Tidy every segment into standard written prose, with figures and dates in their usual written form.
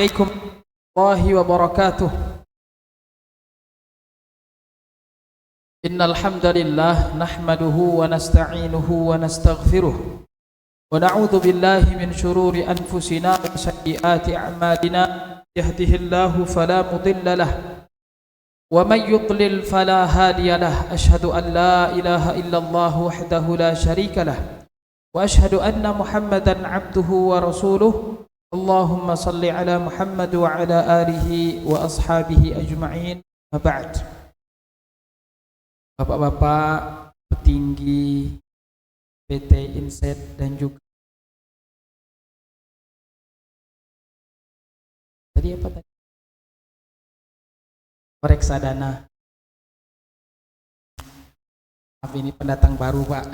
عليكم الله وبركاته. إن الحمد لله نحمده ونستعينه ونستغفره ونعوذ بالله من شرور أنفسنا وسيئات أعمالنا. يهده الله فلا مضل له ومن يضلل فلا هادي له. أشهد أن لا إله إلا الله وحده لا شريك له وأشهد أن محمدا عبده ورسوله. اللهم صل على محمد وعلى آله وأصحابه أجمعين. وبعد. Bapak-bapak petinggi PT Inset dan juga tadi apa tadi? Reksadana. Maaf, ini pendatang baru, Pak.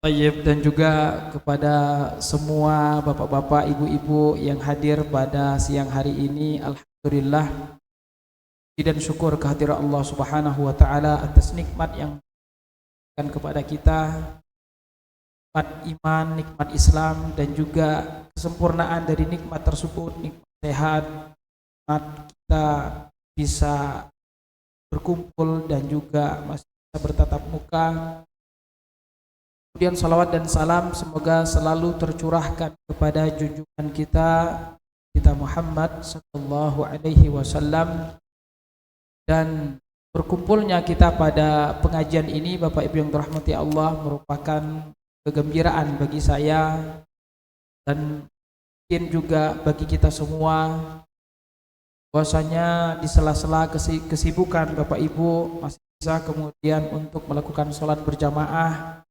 Tayyib, dan juga kepada semua bapak-bapak, ibu-ibu yang hadir pada siang hari ini. Alhamdulillah dan syukur kehadirat Allah Subhanahu wa taala atas nikmat yang diberikan kepada kita, nikmat iman, nikmat Islam, dan juga kesempurnaan dari nikmat tersebut, nikmat sehat, nikmat kita bisa berkumpul dan juga masih bisa bertatap muka. Kemudian salawat dan salam semoga selalu tercurahkan kepada junjungan kita Muhammad sallallahu alaihi wasallam. Dan berkumpulnya kita pada pengajian ini, Bapak Ibu yang dirahmati Allah, merupakan kegembiraan bagi saya dan mungkin juga bagi kita semua, bahwasanya di sela-sela kesibukan Bapak Ibu masih bisa kemudian untuk melakukan sholat berjamaah,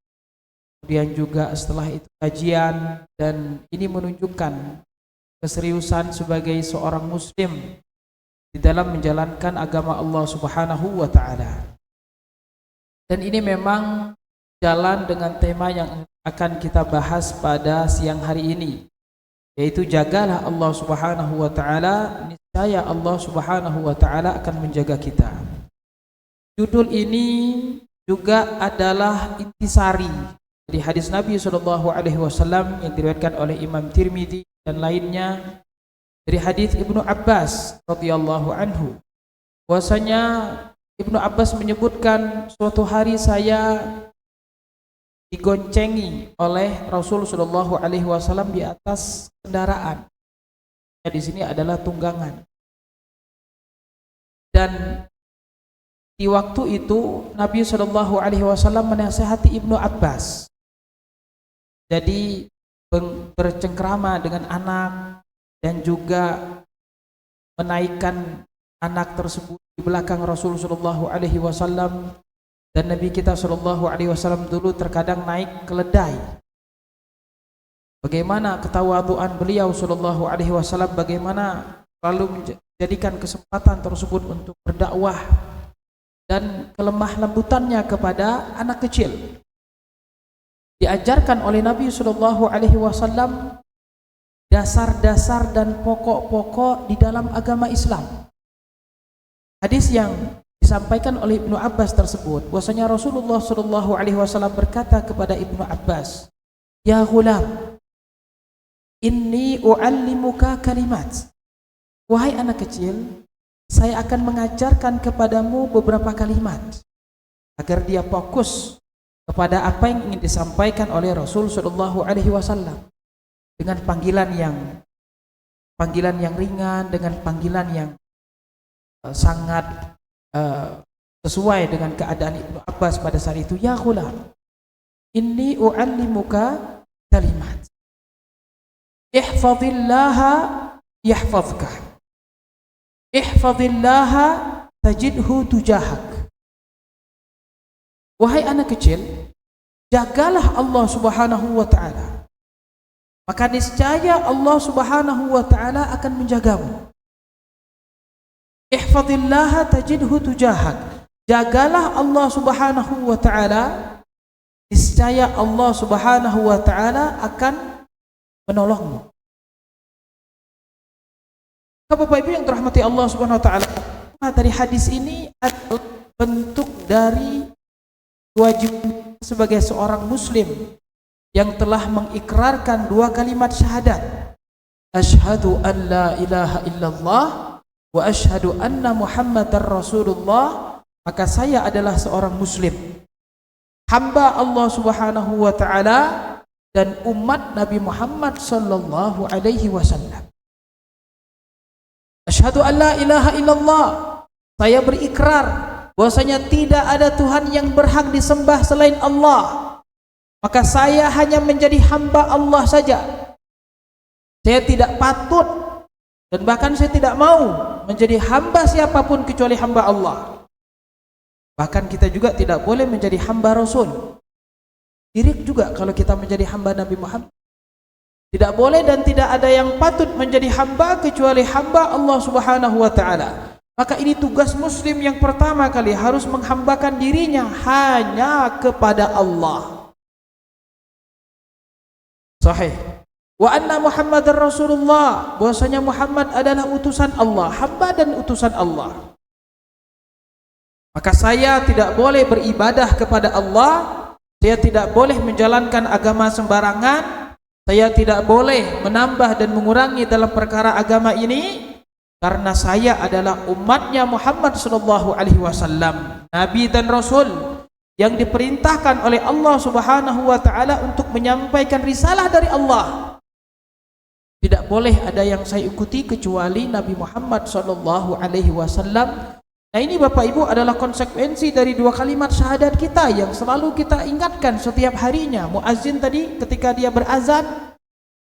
kemudian juga setelah itu kajian, dan ini menunjukkan keseriusan sebagai seorang muslim di dalam menjalankan agama Allah Subhanahu wa taala. Dan ini memang jalan dengan tema yang akan kita bahas pada siang hari ini, yaitu jagalah Allah Subhanahu wa taala, niscaya Allah Subhanahu wa taala akan menjaga kita. Judul ini juga adalah intisari dari hadis Nabi sallallahu alaihi wasallam yang diriwayatkan oleh Imam Tirmidzi dan lainnya, dari hadis Ibnu Abbas radhiyallahu anhu, bahwasanya Ibnu Abbas menyebutkan, suatu hari saya digoncengi oleh Rasul sallallahu alaihi wasallam di atas kendaraan. Di sini adalah tunggangan. Dan di waktu itu Nabi sallallahu alaihi wasallam menasihati Ibnu Abbas. Jadi bercengkrama dengan anak dan juga menaikkan anak tersebut di belakang Rasul sallallahu alaihi wasallam. Dan Nabi kita sallallahu alaihi wasallam dulu terkadang naik keledai. Bagaimana ketawaduan beliau sallallahu alaihi wasallam, bagaimana lalu menjadikan kesempatan tersebut untuk berdakwah, dan kelemah lembutannya kepada anak kecil. Diajarkan oleh Nabi sallallahu alaihi wasallam dasar-dasar dan pokok-pokok di dalam agama Islam. Hadis yang disampaikan oleh Ibnu Abbas tersebut, bahwasanya Rasulullah sallallahu alaihi wasallam berkata kepada Ibnu Abbas, "Ya ghulam, inni u'allimuka kalimat." Wahai anak kecil, saya akan mengajarkan kepadamu beberapa kalimat agar dia fokus kepada apa yang ingin disampaikan oleh Rasul sallallahu alaihi wasallam, dengan panggilan yang ringan, dengan panggilan yang sangat sesuai dengan keadaan Ibnu Abbas pada saat itu. Ya ghulam, inni u'allimuka kalimat. Ihfazillaha yahfazka. Ihfazillaha tajidhu tujahak. Wahai anak kecil, jagalah Allah Subhanahu wa taala, maka niscaya Allah Subhanahu wa taala akan menjagamu. Ihfazillaha tajidhu tujahak. Jagalah Allah Subhanahu wa taala, niscaya Allah Subhanahu wa taala akan menolongmu. Bapak Ibu yang dirahmati Allah Subhanahu wa taala, dari hadis ini adalah bentuk dari wajib sebagai seorang muslim yang telah mengikrarkan dua kalimat syahadat, asyhadu an la ilaha illallah wa asyhadu anna Muhammadar Rasulullah, maka saya adalah seorang muslim, hamba Allah Subhanahu wa taala dan umat Nabi Muhammad sallallahu alaihi wasallam. Asyhadu an la ilaha illallah, saya berikrar bahwasanya tidak ada Tuhan yang berhak disembah selain Allah, maka saya hanya menjadi hamba Allah saja. Saya tidak patut dan bahkan saya tidak mau menjadi hamba siapapun kecuali hamba Allah. Bahkan kita juga tidak boleh menjadi hamba Rasul. Syirik juga kalau kita menjadi hamba Nabi Muhammad. Tidak boleh dan tidak ada yang patut menjadi hamba kecuali hamba Allah Subhanahu wa taala. Maka ini tugas muslim yang pertama kali, harus menghambakan dirinya hanya kepada Allah. Sahih. Wa anna Muhammadar Rasulullah, bahwasanya Muhammad adalah utusan Allah, hamba dan utusan Allah. Maka saya tidak boleh beribadah kepada Allah, saya tidak boleh menjalankan agama sembarangan, saya tidak boleh menambah dan mengurangi dalam perkara agama ini, karena saya adalah umatnya Muhammad sallallahu alaihi wasallam, nabi dan rasul yang diperintahkan oleh Allah Subhanahu wa taala untuk menyampaikan risalah dari Allah. Tidak boleh ada yang saya ikuti kecuali Nabi Muhammad sallallahu alaihi wasallam. Nah, ini Bapak Ibu adalah konsekuensi dari dua kalimat syahadat kita yang selalu kita ingatkan setiap harinya. Muazzin tadi ketika dia berazan,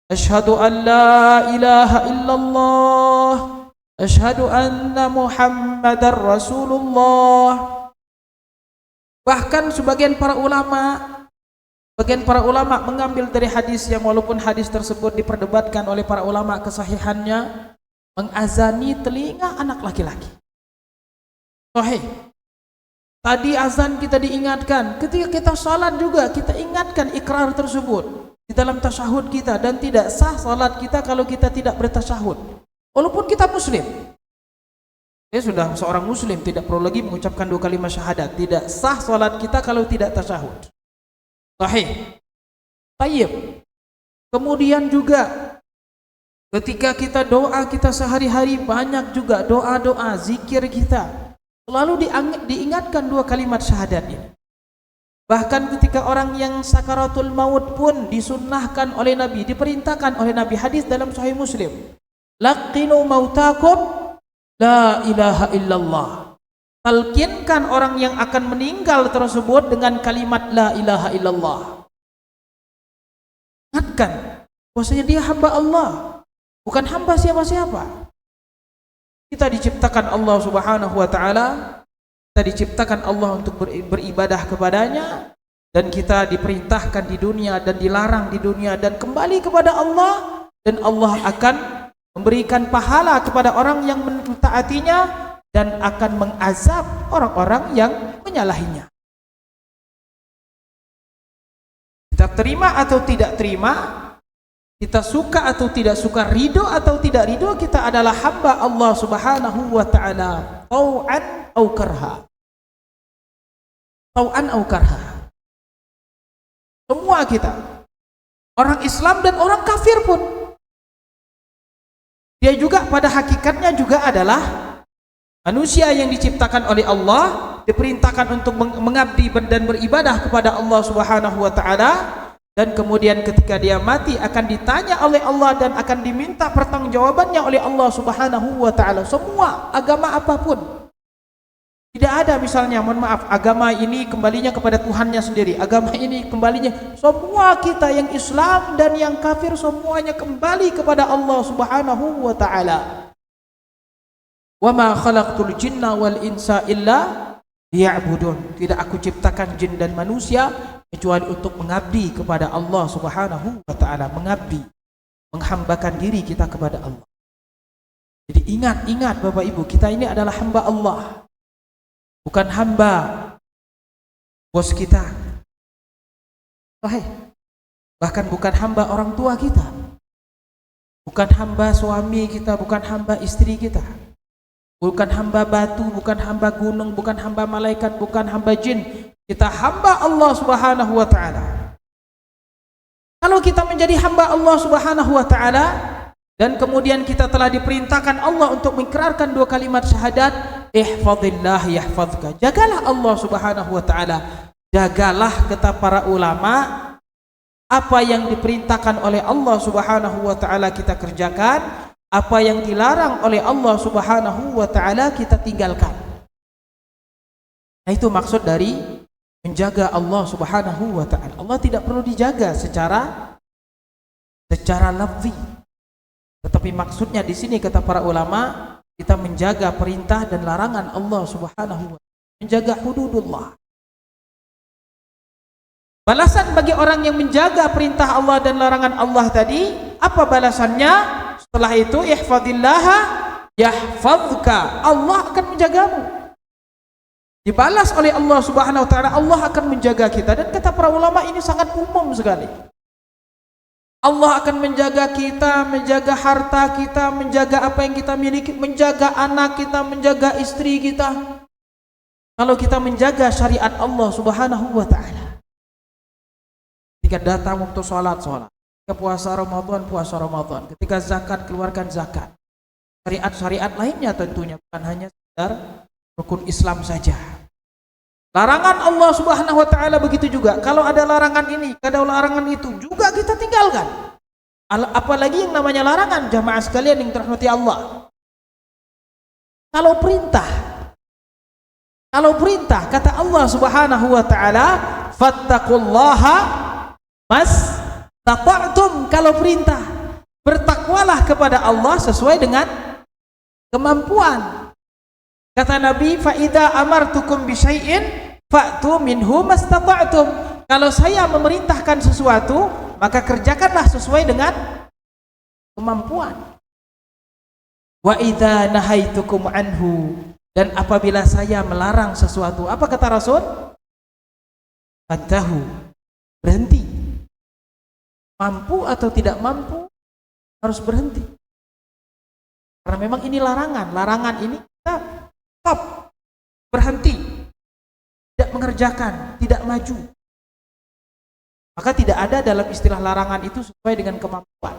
asyhadu an la ilaha illallah, asyhadu anna Muhammadar Rasulullah. Bahkan sebagian para ulama mengambil dari hadis yang walaupun hadis tersebut diperdebatkan oleh para ulama kesahihannya, mengazani telinga anak laki-laki. Sahih. Tadi azan kita diingatkan, ketika kita salat juga kita ingatkan ikrar tersebut di dalam tasyahud kita, dan tidak sah salat kita kalau kita tidak bertasyahud. Walaupun kita muslim. Saya sudah seorang muslim, tidak perlu lagi mengucapkan dua kalimat syahadat. Tidak sah salat kita kalau tidak tasyahud. Sahih. Tayyib. Kemudian juga ketika kita doa kita sehari-hari, banyak juga doa-doa zikir kita selalu diingatkan dua kalimat syahadat ini. Bahkan ketika orang yang sakaratul maut pun disunnahkan oleh Nabi, diperintahkan oleh Nabi, hadis dalam Sahih Muslim, laqinu mautakum la ilaha illallah. Talkinkan orang yang akan meninggal tersebut dengan kalimat la ilaha illallah. Ingatkan bahwasanya dia hamba Allah, bukan hamba siapa-siapa. Kita diciptakan Allah Subhanahu wa taala, kita diciptakan Allah untuk beribadah kepadanya, dan kita diperintahkan di dunia dan dilarang di dunia dan kembali kepada Allah, dan Allah akan memberikan pahala kepada orang yang mentaatinya dan akan mengazab orang-orang yang menyalahinya. Kita terima atau tidak terima, kita suka atau tidak suka, ridho atau tidak ridho, kita adalah hamba Allah Subhanahu wa taala, tau'an au karha. Tau'an au karha. Semua kita, orang Islam dan orang kafir pun, dia juga pada hakikatnya juga adalah manusia yang diciptakan oleh Allah, diperintahkan untuk mengabdi dan beribadah kepada Allah Subhanahu wa taala. Dan kemudian ketika dia mati akan ditanya oleh Allah dan akan diminta pertanggungjawabannya oleh Allah Subhanahu wa taala. Semua agama apapun. Tidak ada misalnya, mohon maaf, agama ini kembalinya kepada Tuhannya sendiri, agama ini kembalinya, semua kita yang Islam dan yang kafir semuanya kembali kepada Allah Subhanahu wa taala. Wa ma khalaqtul jinna wal insa illa liya'budun. Tidak aku ciptakan jin dan manusia kecuali untuk mengabdi kepada Allah Subhanahu wa taala, mengabdi, menghambakan diri kita kepada Allah. Jadi ingat Bapak Ibu, kita ini adalah hamba Allah, bukan hamba bos kita. Sahih. Bahkan bukan hamba orang tua kita, bukan hamba suami kita, bukan hamba istri kita, bukan hamba batu, bukan hamba gunung, bukan hamba malaikat, bukan hamba jin. Kita hamba Allah Subhanahu wa taala. Kalau kita menjadi hamba Allah Subhanahu wa taala Dan kemudian kita telah diperintahkan Allah untuk mengikrarkan dua kalimat syahadat, ihfazillah yahfazka. Jagalah Allah Subhanahu wa taala. Jagalah, kata para ulama, apa yang diperintahkan oleh Allah Subhanahu wa taala kita kerjakan, apa yang dilarang oleh Allah Subhanahu wa taala kita tinggalkan. Nah, itu maksud dari menjaga Allah Subhanahu wa taala. Allah tidak perlu dijaga secara lafzi. Tetapi maksudnya di sini, kata para ulama, kita menjaga perintah dan larangan Allah Subhanahu wa taala, menjaga hududullah. Balasan bagi orang yang menjaga perintah Allah dan larangan Allah tadi, apa balasannya? Setelah itu, ihfazillaha yahfazka. Allah akan menjagamu. Dibalas oleh Allah Subhanahu wa taala, Allah akan menjaga kita. Dan kata para ulama, ini sangat umum sekali. Allah akan menjaga kita, menjaga harta kita, menjaga apa yang kita miliki, menjaga anak kita, menjaga istri kita. Kalau kita menjaga syariat Allah Subhanahu wa taala. Ketika datang waktu salat, ketika puasa Ramadan, ketika zakat, keluarkan zakat. Syariat-syariat lainnya tentunya, bukan hanya sekedar rukun Islam saja. Larangan Allah Subhanahu wa taala begitu juga. Kalau ada larangan ini, ada larangan itu, juga kita tinggalkan. Apalagi yang namanya larangan, jamaah sekalian yang dirahmati Allah. Kalau perintah kata Allah Subhanahu wa taala, fattaqullaha mastata'tum. Kalau perintah, bertakwalah kepada Allah sesuai dengan kemampuan. Kata Nabi, fa idza amartukum bi syai'in fa'tu minhu mastata'tum. Kalau saya memerintahkan sesuatu, maka kerjakanlah sesuai dengan kemampuan. Wa idza nahaitukum anhu. Dan apabila saya melarang sesuatu, apa kata Rasul? Fantahu. Berhenti. Mampu atau tidak mampu, harus berhenti. Karena memang ini larangan. Larangan ini kita stop, berhenti, tidak mengerjakan, tidak maju. Maka tidak ada dalam istilah larangan itu sesuai dengan kemampuan.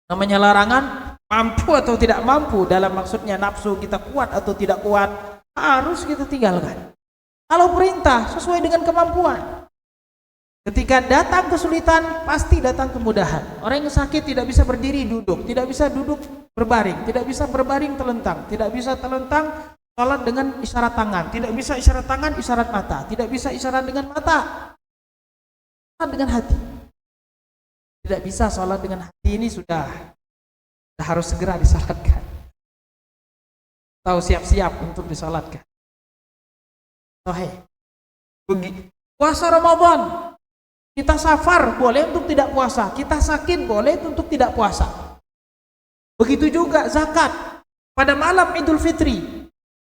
Namanya larangan, mampu atau tidak mampu, dalam maksudnya nafsu kita kuat atau tidak kuat, harus kita tinggalkan. Kalau perintah, sesuai dengan kemampuan. Ketika datang kesulitan, pasti datang kemudahan. Orang yang sakit tidak bisa berdiri duduk, tidak bisa duduk berbaring, tidak bisa berbaring telentang, tidak bisa telentang salat dengan isyarat tangan, tidak bisa isyarat tangan isyarat mata, tidak bisa isyarat dengan mata, salat dengan hati. Tidak bisa salat dengan hati, ini sudah harus segera disalatkan. Tahu siap-siap untuk disalatkan. Sahih. Puasa Ramadan, kita safar boleh untuk tidak puasa, kita sakit boleh untuk tidak puasa. Begitu juga zakat. Pada malam Idul Fitri,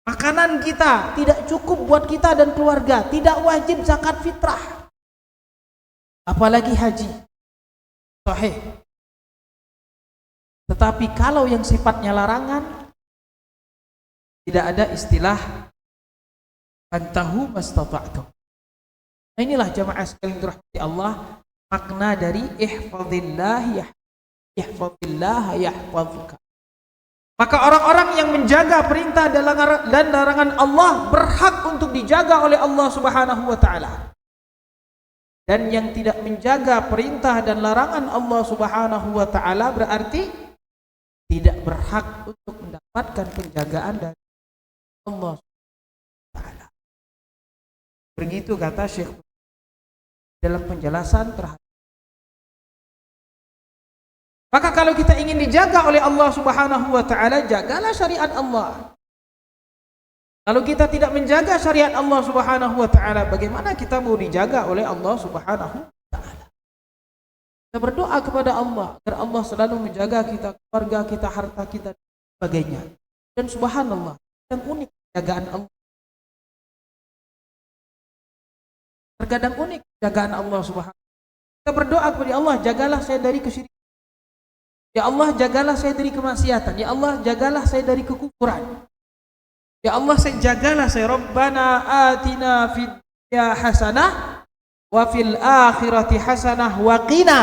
makanan kita tidak cukup buat kita dan keluarga, tidak wajib zakat fitrah. Apalagi haji. Sahih. Tetapi kalau yang sifatnya larangan, tidak ada istilah fantahu mastata'tum. Nah, inilah jamaah sekalian dirahmati Allah, makna dari ihfazillah yahfazka. Maka orang-orang yang menjaga perintah dan larangan Allah berhak untuk dijaga oleh Allah Subhanahu wa taala. Dan yang tidak menjaga perintah dan larangan Allah Subhanahu wa taala berarti tidak berhak untuk mendapatkan penjagaan dari Allah Subhanahu wa taala. Begitu kata Syekh dalam penjelasan terhadap. Maka kalau kita ingin dijaga oleh Allah Subhanahu wa taala, jagalah syariat Allah. Kalau kita tidak menjaga syariat Allah Subhanahu wa taala, bagaimana kita mau dijaga oleh Allah Subhanahu wa taala? Kita berdoa kepada Allah agar Allah selalu menjaga kita, keluarga kita, harta kita dan sebagainya. Dan subhanallah, yang unik jagaan Allah. Terkadang unik jagaan Allah Subhanahu wa taala. Kita berdoa kepada Allah, jagalah saya dari kesyirikan. Ya Allah, jagalah saya dari kemaksiatan. Ya Allah, jagalah saya dari kekufuran. Ya Allah, jagalah saya. Rabbana atina fid dunya hasanah wa fil akhirati hasanah wa qina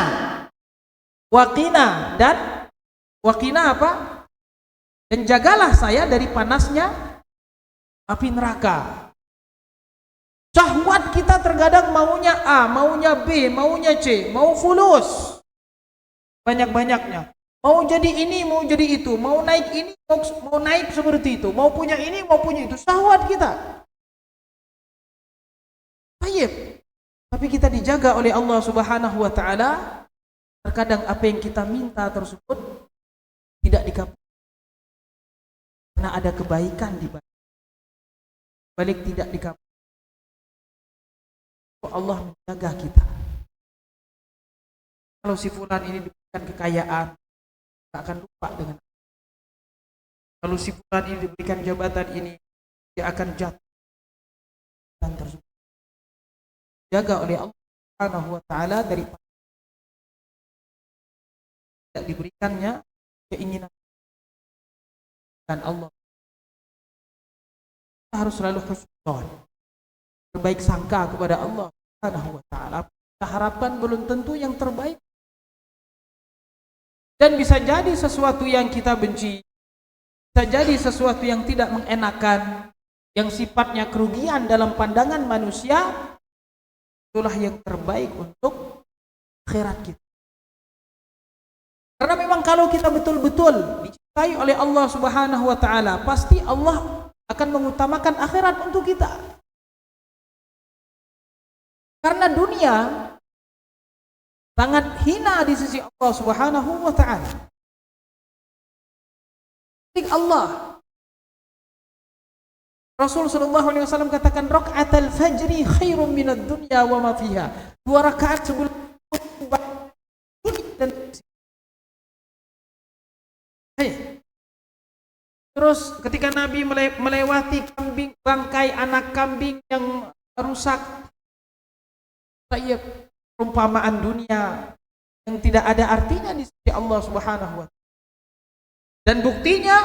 Waqina, dan waqina apa? Dan jagalah saya dari panasnya api neraka. Syahwat kita terkadang maunya A, maunya B, maunya C, mau fulus banyak-banyaknya. Mau jadi ini, mau jadi itu, mau naik ini, mau naik seperti itu, mau punya ini, mau punya itu. Syahwat kita. Baik. Tapi kita dijaga oleh Allah Subhanahu wa taala. Terkadang apa yang kita minta tersebut tidak dikabulkan. Karena ada kebaikan di balik tidak dikabulkan. Allah menjaga kita. Kalau si fulan ini diberikan kekayaan, tak akan lupa dengan. Kalau si fulan ini diberikan jabatan ini, dia akan jatuh dan tersebut. Jaga oleh Allah Subhanahu wa taala dari tidak diberikannya keinginan dan Allah. Kita harus selalu husnuzon, berbaik sangka kepada Allah Subhanahu wa taala. Kita harapkan belum tentu yang terbaik. Dan bisa jadi sesuatu yang kita benci, bisa jadi sesuatu yang tidak mengenakan, yang sifatnya kerugian dalam pandangan manusia, itulah yang terbaik untuk akhirat kita. Karena memang kalau kita betul-betul dicintai oleh Allah Subhanahu wa taala, pasti Allah akan mengutamakan akhirat untuk kita. Karena dunia sangat hina di sisi Allah Subhanahu wa taala. Allah, Rasul sallallahu alaihi wasallam katakan rakaatul fajri khairum minad dunya wa ma fiha. 2 rakaat sebelum dan terus ketika Nabi melewati bangkai anak kambing yang rusak, perumpamaan dunia yang tidak ada artinya di sisi Allah Subhanahu wa taala. Dan buktinya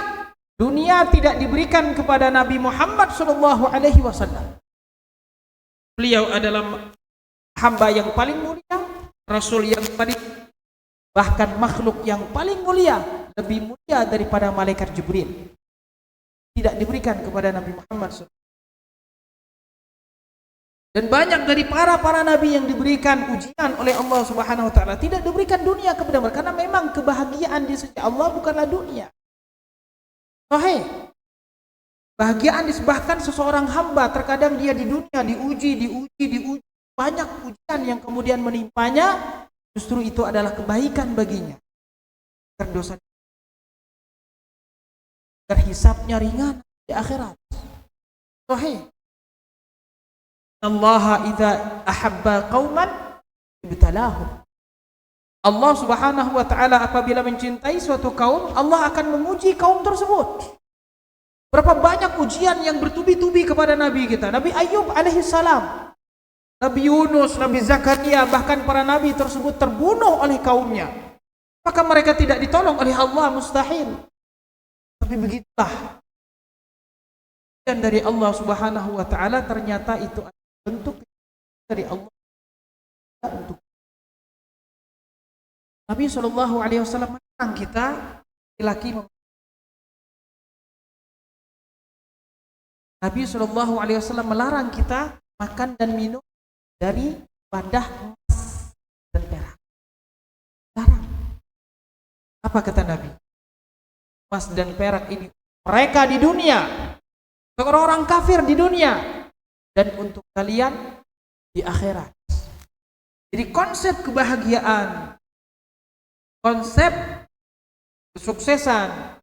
dunia tidak diberikan kepada Nabi Muhammad sallallahu alaihi wasallam. Beliau adalah hamba yang paling mulia, rasul yang paling, bahkan makhluk yang paling mulia, lebih mulia daripada malaikat Jibril. Tidak diberikan kepada Nabi Muhammad SAW. Dan banyak dari para nabi yang diberikan ujian oleh Allah Subhanahu wa taala tidak diberikan dunia kepada mereka, karena memang kebahagiaan di sisi Allah bukanlah dunia. Sahih. Bahagiaan disebabkan seseorang hamba terkadang dia di dunia diuji, banyak ujian yang kemudian menimpanya, justru itu adalah kebaikan baginya. Dosa terhisapnya ringan di akhirat. Sahih. Allah idza ahabba qauman ibtalahum. Allah Subhanahu wa taala apabila mencintai suatu kaum, Allah akan menguji kaum tersebut. Berapa banyak ujian yang bertubi-tubi kepada nabi kita. Nabi Ayub alaihi salam, Nabi Yunus, Nabi Zakaria, bahkan para nabi tersebut terbunuh oleh kaumnya. Maka mereka tidak ditolong oleh Allah, mustahil. Tapi begitulah. Dan dari Allah Subhanahu wa taala ternyata itu bentuk dari Allah untuk Nabi sallallahu alaihi wasallam melarang kita laki-laki. Nabi sallallahu alaihi wasallam melarang kita makan dan minum dari wadah emas dan perak. Larang. Apa kata Nabi? Emas dan perak ini mereka di dunia, orang-orang kafir di dunia, dan untuk kalian di akhirat. Jadi konsep kebahagiaan, konsep kesuksesan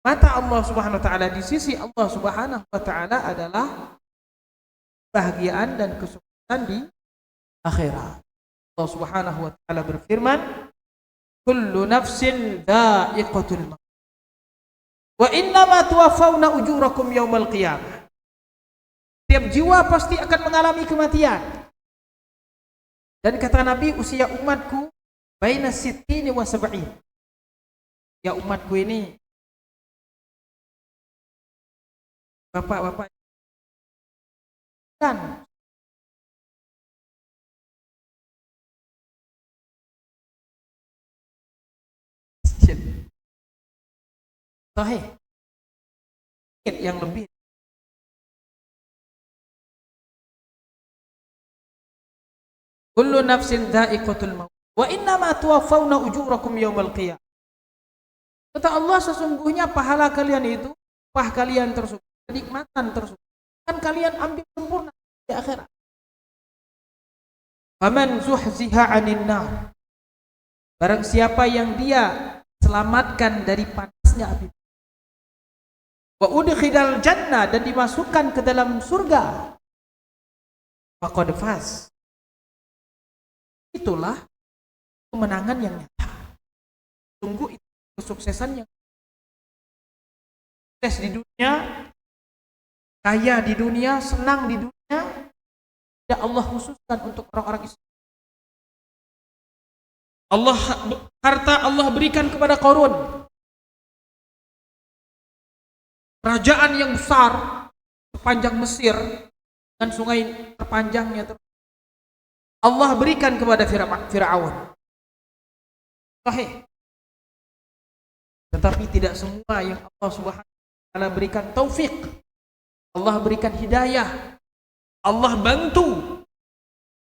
mata Allah Subhanahu wa taala, di sisi Allah Subhanahu wa taala adalah kebahagiaan dan kesuksesan di akhirat. Allah Subhanahu wa taala berfirman, kullu nafsin dha'iqatul maut wa innama tuwaffawna ujurakum yaumal qiyamah. Setiap jiwa pasti akan mengalami kematian. Dan kata Nabi, usia umatku baina sittini wa sab'in. Ya umatku ini, bapak-bapak kan Sahih. Yang lebih. Kullu nafsin dha'iqatul maut wa innama tuwaffawna ujurakum yaumal qiyamah. Kata Allah, sesungguhnya pahala kalian itu, upah kalian tersebut, kenikmatan tersebut akan kalian ambil sempurna di akhirat. Faman zuhziha 'anil nar, barang siapa yang dia selamatkan dari panasnya api, wa udkhilal jannah, dan dimasukkan ke dalam surga, faqad faz, itulah kemenangan yang nyata. Sungguh itu kesuksesan yang sukses di dunia, kaya di dunia, senang di dunia, tidak Allah khususkan untuk orang-orang Islam. Harta Allah berikan kepada Qarun, kerajaan yang besar sepanjang Mesir dan sungai terpanjangnya Allah berikan kepada Fir'aun. Sahih. Tetapi tidak semua yang Allah Subhanahu wa taala berikan taufik, Allah berikan hidayah, Allah bantu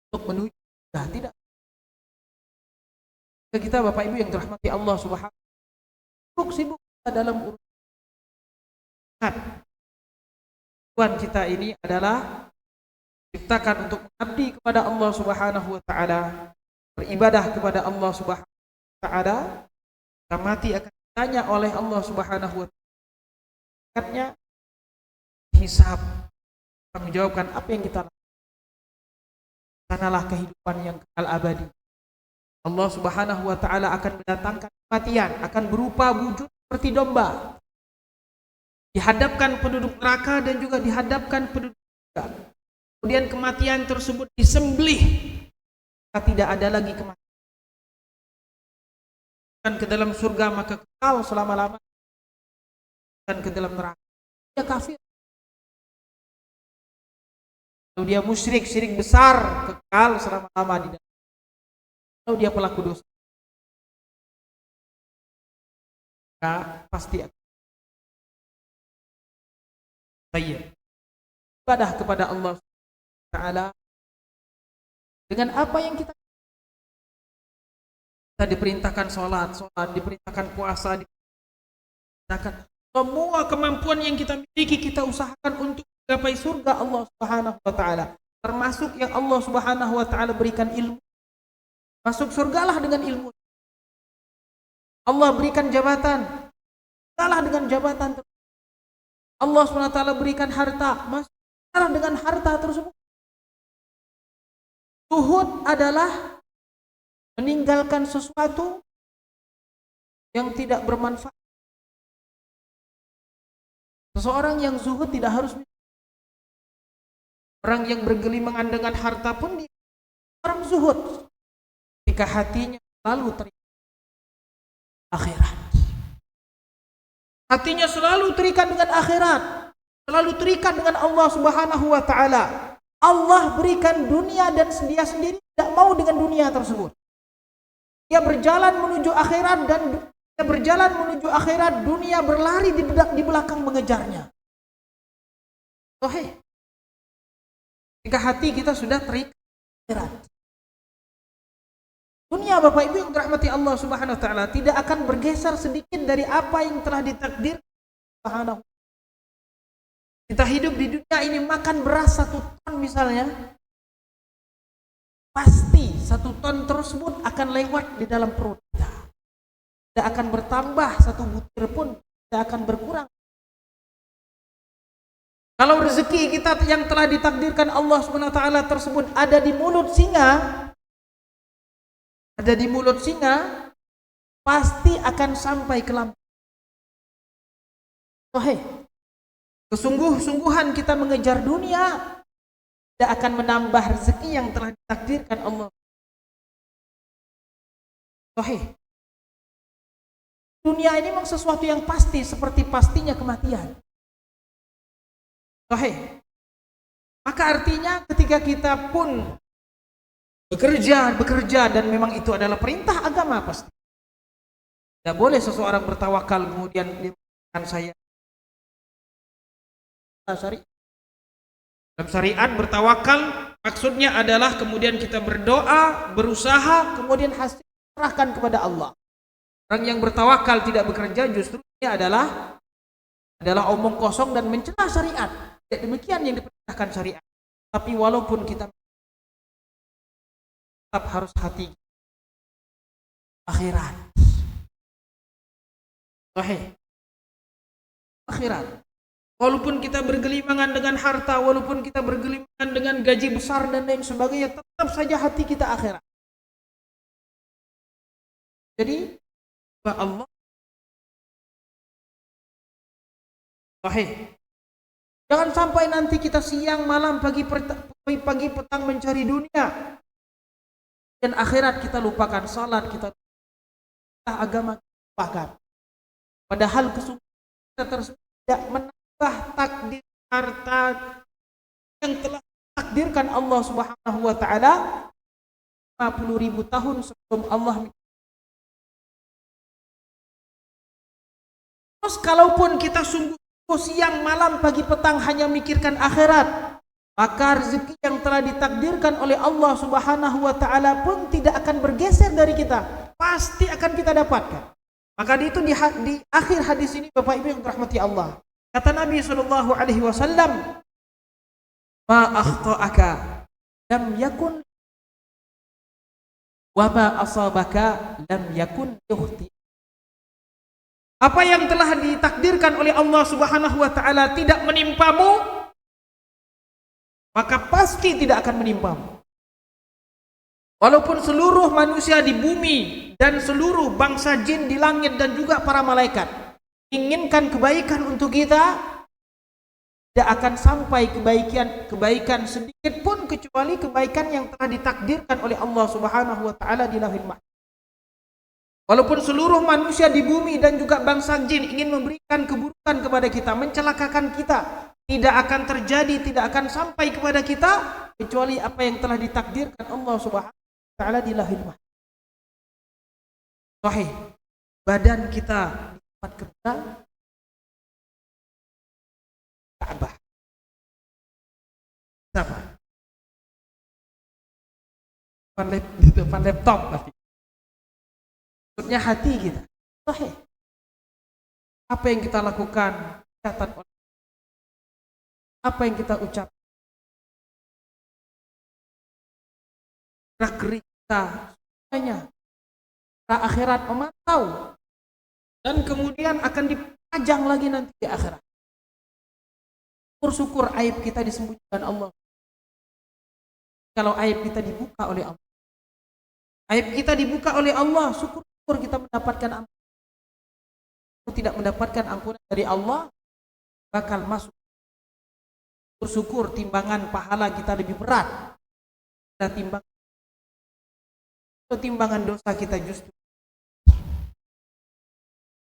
untuk menuju, tidak. Kita Bapak Ibu yang dirahmati Allah Subhanahu wa taala, sibuk dalam urusan. Tujuan kita ini adalah diciptakan untuk mengabdi kepada Allah Subhanahu wa taala, beribadah kepada Allah Subhanahu wa taala. Kita mati akan ditanya oleh Allah Subhanahu wa taala, hisab, menjawabkan apa yang kita lakukan. Sanalah kehidupan yang kekal abadi. Allah Subhanahu wa taala akan mendatangkan kematian, akan berupa wujud seperti domba. Dihadapkan penduduk neraka dan juga dihadapkan penduduk surga. Kemudian kematian tersebut disembelih. Tidak ada lagi kematian. Dan ke dalam surga maka kekal selama-lamanya. Dan ke dalam neraka dia kafir. Kalau dia musyrik, syirik besar, kekal selama-lama di dalam. Kalau dia pelaku dosa, maka pasti akan ibadah kepada Allah Taala dengan apa yang kita diperintahkan, sholat, diperintahkan puasa, diperintahkan semua kemampuan yang kita miliki, kita usahakan untuk menggapai surga Allah Subhanahu wa taala. Termasuk yang Allah Subhanahu wa taala berikan ilmu. Masuk surgalah dengan ilmu. Allah berikan jabatan, kalah dengan jabatan. Allah SWT berikan harta, masuklah dengan harta tersebut. Zuhud adalah meninggalkan sesuatu yang tidak bermanfaat. Seseorang yang zuhud tidak harus, orang yang bergelimangan dengan harta pun dia orang zuhud ketika hatinya selalu terikat akhirat. Hatinya selalu terikat dengan akhirat, selalu terikat dengan Allah Subhanahu wa taala. Allah berikan dunia dan dia sendiri tidak mau dengan dunia tersebut. Dia berjalan menuju akhirat dan dia berjalan menuju akhirat, dunia berlari di belakang mengejarnya. Sahih. Jika hati kita sudah terikat akhirat, dunia Bapak Ibu yang dirahmati Allah Subhanahu wa taala tidak akan bergeser sedikit dari apa yang telah ditakdir Subhanahu. Kita hidup di dunia ini, makan beras 1 ton misalnya, pasti 1 ton tersebut akan lewat di dalam perut kita. Tidak akan bertambah 1 butir pun, tidak akan berkurang. Kalau rezeki kita yang telah ditakdirkan Allah Subhanahu wa taala tersebut ada di mulut singa, pasti akan sampai ke lambung. Sahih. Kesungguh-sungguhan kita mengejar dunia tidak akan menambah rezeki yang telah ditakdirkan Allah. Sahih. Dunia ini memang sesuatu yang pasti, seperti pastinya kematian. Sahih. Maka artinya ketika kita pun bekerja dan memang itu adalah perintah agama pasti. Tidak boleh seseorang bertawakal kemudian Kan saya syariat. Dalam syariat bertawakal maksudnya adalah kemudian kita berdoa, berusaha, kemudian hasil serahkan kepada Allah. Orang yang bertawakal tidak bekerja justru ini adalah omong kosong dan mencela syariat. Tidak demikian yang diperintahkan syariat. Tapi walaupun kita tetap harus hati akhirat. Sahih. Akhirat. Walaupun kita bergelimangan dengan harta, walaupun kita bergelimangan dengan gaji besar dan lain sebagainya, tetap saja hati kita akhirat. Jadi, Allah sahih. Jangan sampai nanti kita siang, malam, pagi, petang mencari dunia. Dan akhirat kita lupakan, salat kita lupakan, agama kita lupakan. Padahal kesungguhan kita tersebut tidak menambah takdir harta yang telah takdirkan Allah Subhanahu wa taala 50.000 tahun sebelum Allah. Terus kalaupun kita sungguh siang malam pagi petang hanya mikirkan akhirat, maka rezeki yang telah ditakdirkan oleh Allah Subhanahu wa taala pun tidak akan bergeser dari kita, pasti akan kita dapatkan. Maka itu di akhir hadis ini Bapak Ibu yang dirahmati Allah, kata Nabi sallallahu alaihi wasallam, "Ma akhta'aka lam yakun wa ma asabaka lam yakun yukhti." Apa yang telah ditakdirkan oleh Allah Subhanahu wa taala tidak menimpamu, maka pasti tidak akan menimpamu. Walaupun seluruh manusia di bumi dan seluruh bangsa jin di langit dan juga para malaikat inginkan kebaikan untuk kita, tidak akan sampai kebaikan sedikit pun kecuali kebaikan yang telah ditakdirkan oleh Allah Subhanahu wa taala di Lauhul Mahfuz. Walaupun seluruh manusia di bumi dan juga bangsa jin ingin memberikan keburukan kepada kita, mencelakakan kita, tidak akan terjadi, tidak akan sampai kepada kita kecuali apa yang telah ditakdirkan Allah Subhanahu wa taala di Lauhul Mahfuz. Sahih. Badan kita di tempat kerja Ka'bah. Apa? Di depan laptop pasti. Maksudnya hati kita. Sahih. Apa yang kita lakukan catat oleh, apa yang kita ucap, gerak-gerik kita, semuanya akhirat memantau dan kemudian akan dipajang lagi nanti di akhirat. Syukur aib kita disembunyikan Allah. Kalau aib kita dibuka oleh Allah, aib kita dibuka oleh Allah, syukur kita mendapatkan ampunan. Kalau tidak mendapatkan ampunan dari Allah, bakal masuk. Bersyukur timbangan pahala kita lebih berat. Timbangan dosa kita justru.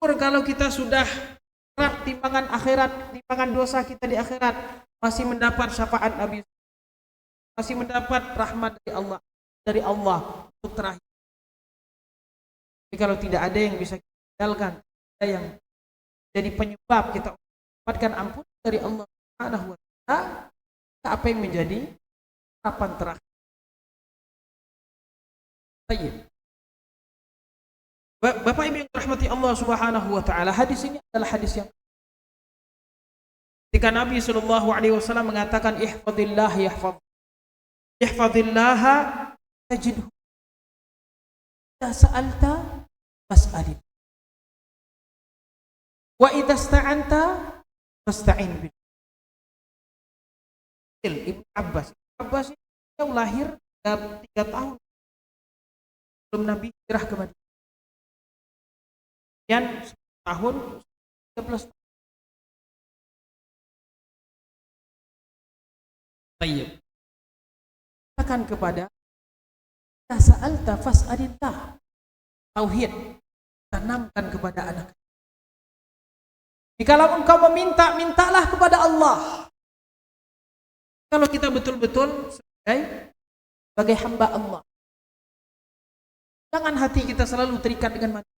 Kalau kita sudah berat timbangan akhirat, timbangan dosa kita di akhirat, masih mendapat syafaat Nabi, masih mendapat rahmat dari Allah untuk terakhir. Tapi kalau tidak ada yang bisa kita tinggalkan, ada yang jadi penyebab kita mendapatkan ampunan dari Allah Subhanahu wa taala, apa yang menjadi harapan terakhir? Baik. Bapak Ibu yang dirahmati Allah Subhanahu wa taala, hadis ini adalah hadis yang ketika Nabi sallallahu alaihi wasallam mengatakan ihfazillah ihfazillah tajidhu, idza sa'alta fas'alillah wa idza ista'anta fasta'in billah. Ibnu Abbas itu lahir 3 tahun sebelum Nabi hijrah ke Madinah. Dan tahun 13 tahun. Baik. Katakan kepada sa'alta fas'alillah. Tauhid tanamkan kepada anak. Jikalau engkau meminta, mintalah kepada Allah. Kalau kita betul-betul sebagai hamba Allah, jangan hati kita selalu terikat dengan manusia.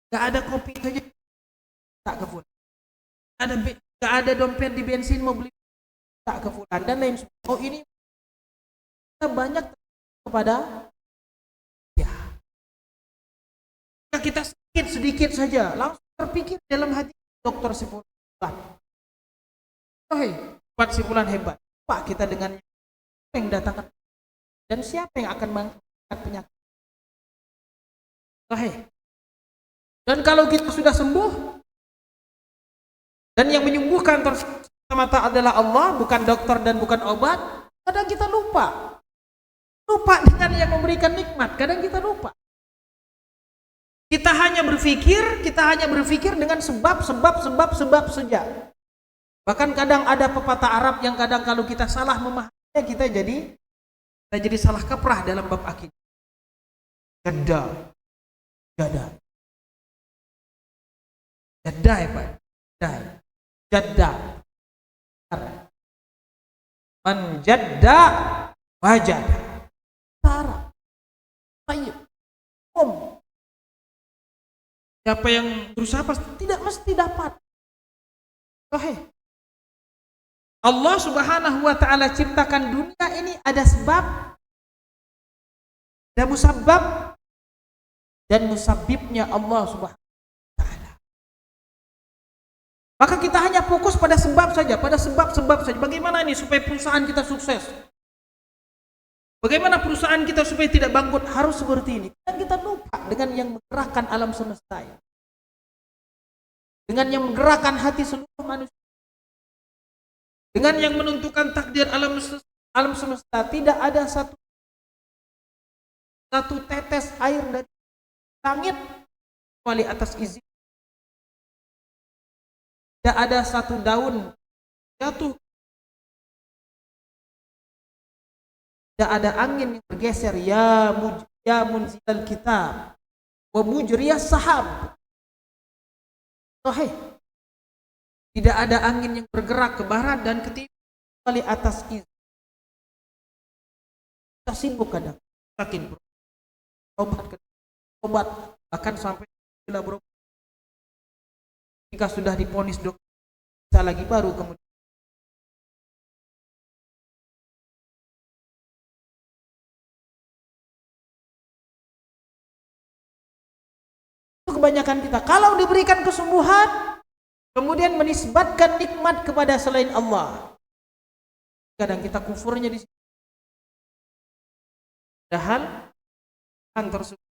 Gak ada kopi saja tak ke fulan. Nggak ada dompet di bensin mau beli tak ke fulan dan lain sebagainya. Oh ini kita banyak kepada ya. Kita sedikit saja langsung terpikir dalam hati dokter si fulan hebat. Obat si fulan hebat. Pak kita dengan yang datangkan dan siapa yang akan mengangkat penyakit? Dan kalau kita sudah sembuh dan yang menyembuhkan semata adalah Allah, bukan dokter dan bukan obat, kadang kita lupa dengan yang memberikan nikmat. Kadang kita lupa. Kita hanya berpikir dengan sebab saja. Bahkan kadang ada pepatah Arab yang kadang kalau kita salah memahaminya kita jadi salah kaprah dalam bab akidah. Jadda ya Pak. Jadda. Man jadda wajada. Tara. Ayo. Siapa yang berusaha tidak mesti dapat. Allah Subhanahu wa taala ciptakan dunia ini ada sebab, ada musabbab dan musabbibnya Allah Subhanahu wa taala. Maka kita hanya fokus pada sebab saja. Bagaimana ini supaya perusahaan kita sukses? Bagaimana perusahaan kita supaya tidak bangkrut? Harus seperti ini. Dan kita lupa dengan yang menggerakkan alam semesta ini. Dengan yang menggerakkan hati seluruh manusia. Dengan yang menentukan takdir alam semesta. Tidak ada satu tetes air dari langit kecuali atas izin. Tidak ada satu daun jatuh. Tidak ada angin yang bergeser. Ya munzilal kitab wa mujriyas sahab. Tidak ada angin yang bergerak ke barat dan ke timur kecuali atas izin. Kita sibuk kadang sakit obat bahkan sampai bila berobat. Jika sudah diponis dokter bisa lagi baru kemudian kebanyakan kita kalau diberikan kesembuhan kemudian menisbatkan nikmat kepada selain Allah. Kadang kita kufurnya di sini. Padahal yang tersebut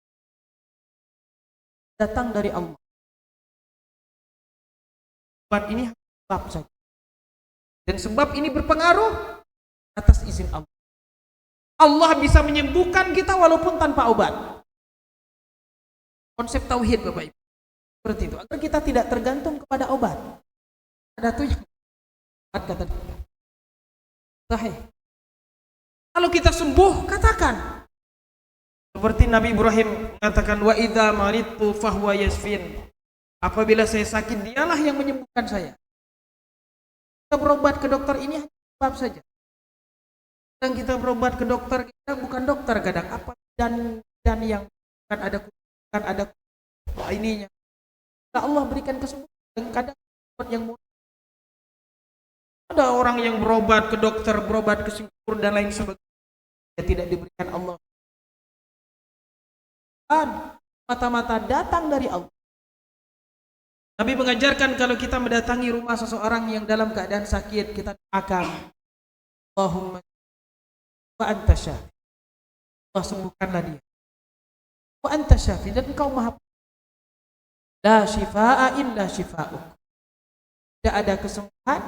datang dari Allah. Sebab ini sebab saja. Dan sebab ini berpengaruh atas izin Allah. Allah bisa menyembuhkan kita walaupun tanpa obat. Konsep tauhid Bapak Ibu. Seperti itu. Agar kita tidak tergantung kepada obat. Ada tuh yang kata sahih. Kalau kita sembuh, katakan. Seperti Nabi Ibrahim mengatakan wa idza maridtu fahuwa yasfin. Apabila saya sakit, dialah yang menyembuhkan saya. Kita berobat ke dokter ini hanya sebab saja. Dan kita berobat ke dokter, kita bukan dokter kadang apa dan yang kan ada ininya. Allah berikan kesembuhan dan kadang yang ada orang yang berobat ke dokter, berobat ke singkur dan lain sebagainya tidak diberikan Allah. Mata-mata datang dari Allah. Nabi mengajarkan kalau kita mendatangi rumah seseorang yang dalam keadaan sakit, kita doakan Allahumma wa anta syafi. Allah sembuhkanlah dia. Wa anta syafi, dan engkau maha la shifaa illa shifa'uk. Tidak ada kesembuhan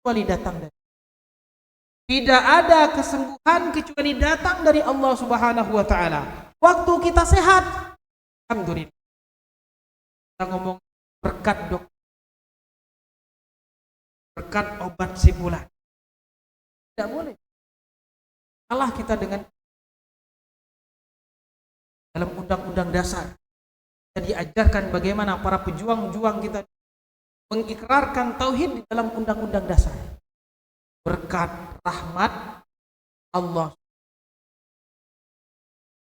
kecuali datang dari Tidak ada kesembuhan kecuali datang dari Allah Subhanahu wa taala. Waktu kita sehat, alhamdulillah. Kita ngomong berkat dokter, berkat obat si fulan. Tidak boleh. Salah kita dengan dalam undang-undang dasar. Kita diajarkan bagaimana para pejuang-pejuang kita mengikrarkan tauhid di dalam undang-undang dasar. Berkat rahmat Allah.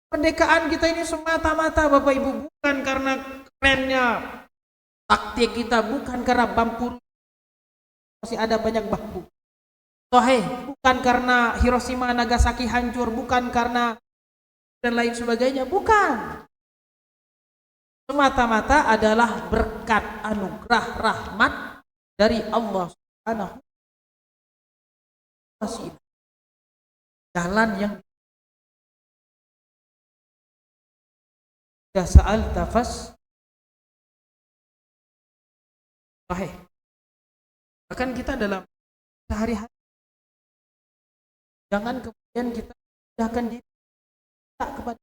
Kemerdekaan kita ini semata-mata Bapak Ibu bukan karena kerennya Taktik kita bukan karena bambu masih ada banyak bambu. Sahih, bukan karena Hiroshima Nagasaki hancur, bukan karena dan lain sebagainya, bukan. Semata-mata adalah berkat anugerah rahmat dari Allah Subhanahu wa taala. Jalan yang sa'al tafas sahih. Bahkan kita dalam sehari-hari jangan kemudian kita mudahkan diri kepada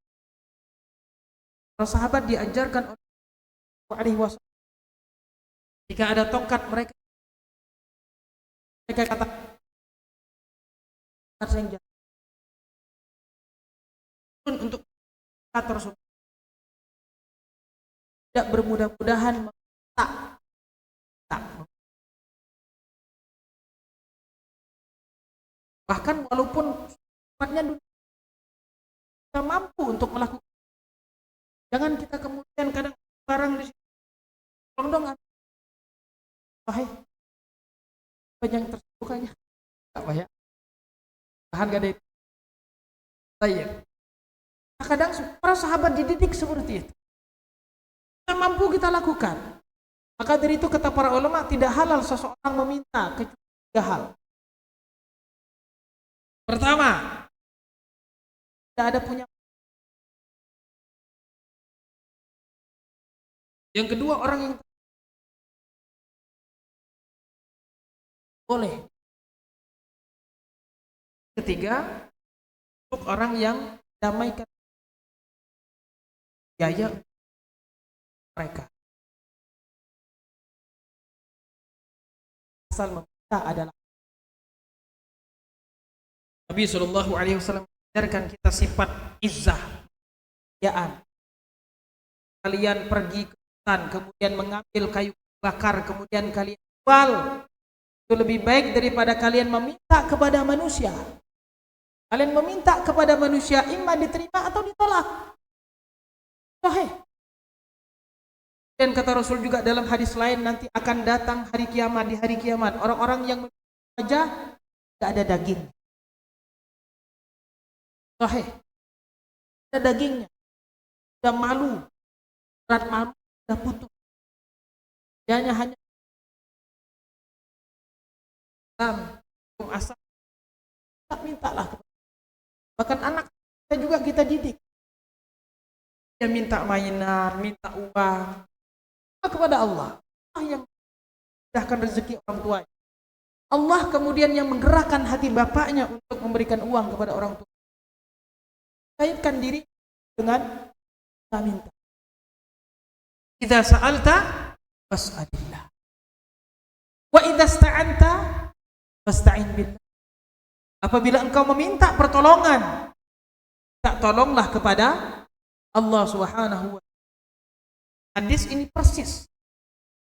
para sahabat. Diajarkan oleh alaihi wasallam jika ada tongkat mereka katakan untuk tersebut tidak bermudah-mudahan tak bahkan walaupun sifatnya kita mampu untuk melakukan, jangan kita kemudian kadang barang di sini tolong dong wahai yang tersebukanya apa ya tahan gak ada itu saya. Kadang para sahabat dididik seperti itu, kita mampu kita lakukan. Maka dari itu kata para ulama tidak halal seseorang meminta kecuali 3 hal. Pertama, tidak ada punya. Yang kedua, orang yang boleh. Ketiga, untuk orang yang damaikan biaya mereka. Asal meminta adalah Nabi Shallallahu Alaihi Wasallam mengajarkan kita sifat izzah, kemuliaan. Kalian pergi ke hutan, kemudian mengambil kayu bakar, kemudian kalian jual, itu lebih baik daripada kalian meminta kepada manusia. Kalian meminta kepada manusia, imma diterima atau ditolak. Sahih. Dan kata Rasul juga dalam hadis lain, nanti akan datang hari kiamat, di hari kiamat orang-orang yang meminta saja tidak ada daging. Sahih. Ada dagingnya. Sudah malu. Berat malu sudah putus. Dia hanya asal tak mintalah. Bahkan anak kita juga kita didik. Dia minta mainan, minta uang kepada Allah. Allah yang mudahkan rezeki orang tuanya. Allah kemudian yang menggerakkan hati bapaknya untuk memberikan uang kepada orang tua. Kaitkan diri dengan minta. Idza sa'alta fas'alillah. Wa idza sta'anta fasta'in billah. Apabila engkau meminta pertolongan, tak tolonglah kepada Allah Subhanahu wa taala. Hadis ini persis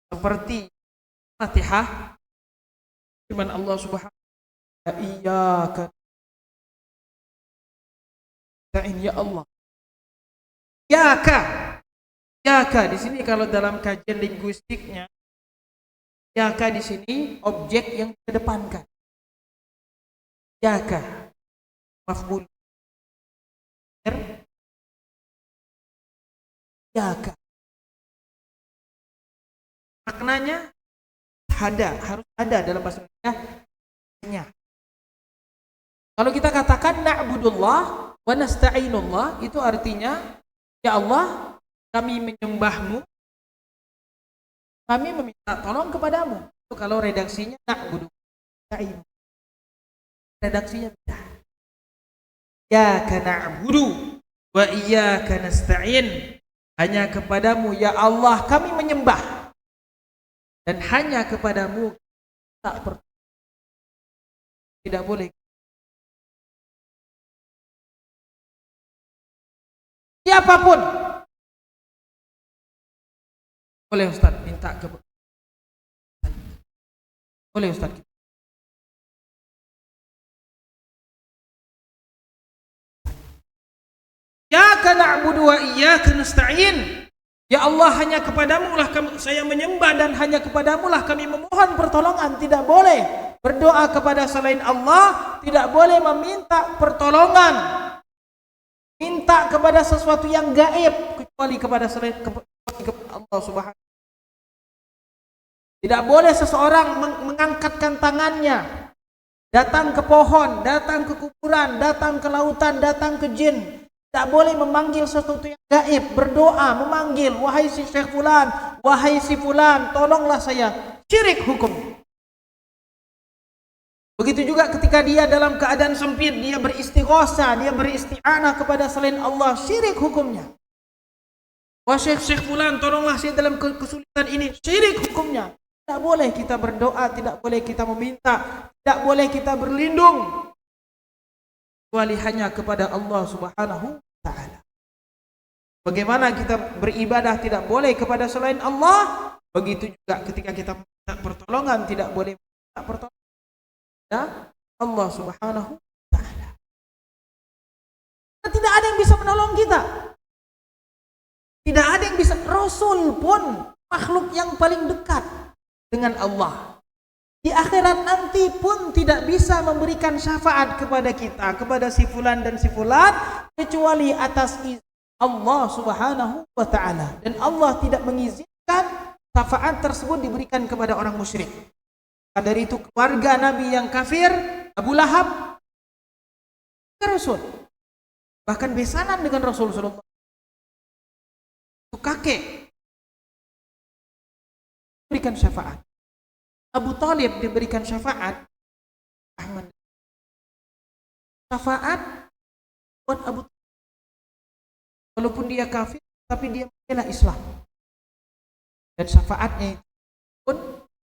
seperti Fatihah, firman Allah Subhanahu wa taala, iyyaka nasta'in ya Allah. Iyyaka di sini kalau dalam kajian linguistiknya, iyyaka di sini objek yang dikedepankan. Iyyaka maf'ul iyyaka. Maknanya harus ada dalam bahasa Indonesia. Kalau kita katakan na'budullah wa nasta'inullah, itu artinya ya Allah, kami menyembahmu, kami meminta tolong kepadamu. Itu kalau redaksinya na'budu nasta'in. Redaksinya beda. Iyyaka na'budu wa iyyaka nasta'in. Hanya kepadamu ya Allah kami menyembah, dan hanya kepadamu tak tidak boleh. Siapapun boleh Ustaz minta ke boleh Ustaz. Iyyaka na'budu wa iyyaka nasta'in. Ya Allah, hanya kepadamu lah saya menyembah dan hanya kepadamu lah kami memohon pertolongan. Tidak boleh berdoa kepada selain Allah, tidak boleh meminta pertolongan, minta kepada sesuatu yang gaib kecuali kepada selain Allah Subhanahu. Tidak boleh seseorang mengangkatkan tangannya, datang ke pohon, datang ke kuburan, datang ke lautan, datang ke jin. Tak boleh memanggil sesuatu yang gaib, berdoa, memanggil, wahai si Syekh Fulan, wahai si Fulan, tolonglah saya. Syirik hukum. Begitu juga ketika dia dalam keadaan sempit, dia beristighosa, dia beristi'anah kepada selain Allah, syirik hukumnya. Wahai Syekh Fulan, tolonglah saya dalam kesulitan ini, syirik hukumnya. Tidak boleh kita berdoa, tidak boleh kita meminta, tidak boleh kita berlindung kecuali hanya kepada Allah Subhanahu wa ta'ala. Bagaimana kita beribadah tidak boleh kepada selain Allah, begitu juga ketika kita minta pertolongan tidak boleh minta pertolongan kepada Allah Subhanahu wa ta'ala. Tidak ada yang bisa menolong kita. Tidak ada yang bisa. Rasul pun makhluk yang paling dekat dengan Allah. Di akhirat nanti pun tidak bisa memberikan syafaat kepada kita, kepada si fulan dan si fulan, kecuali atas izin Allah Subhanahu wa ta'ala. Dan Allah tidak mengizinkan syafaat tersebut diberikan kepada orang musyrik. Dari itu keluarga Nabi yang kafir, Abu Lahab, Rasul, bahkan besanan dengan Rasulullah. Itu kakek berikan syafaat. Abu Talib diberikan syafaat. Ahmad. Syafaat buat Abu Talib. Walaupun dia kafir, tapi dia membela Islam. Dan syafaatnya itu pun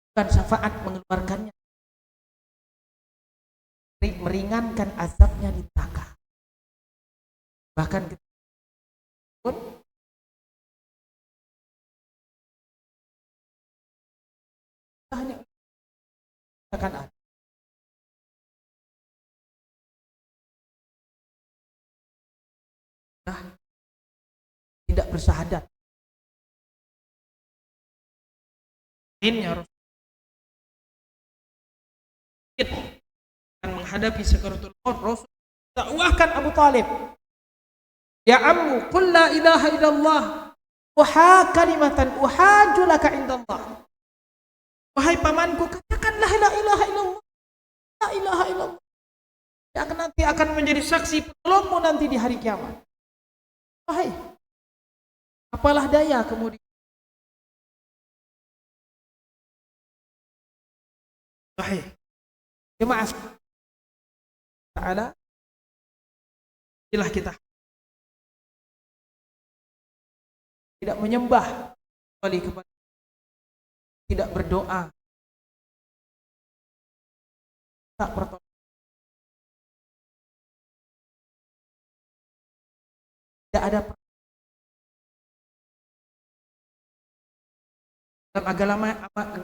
bukan syafaat mengeluarkannya, meringankan azabnya di neraka. Bahkan pun hanya akan ada. Nah, tidak bersahadat. Ini harus akan menghadapi sakaratul maut. Rasul dakwahkan Abu Talib, ya ammu qul la ilaha illallah wa kalimatan uhajju laka indallah. Wahai pamanku, katakanlah la ilaha illallah, la ilaha illallah. Yang nanti akan menjadi saksi penolongmu nanti di hari kiamat. Wahai, apalah daya kemudian. Wahai, jemaah Ta'ala, inilah kita tidak menyembah kecuali kepada, tidak berdoa, tak bertolak. Tidak ada dalam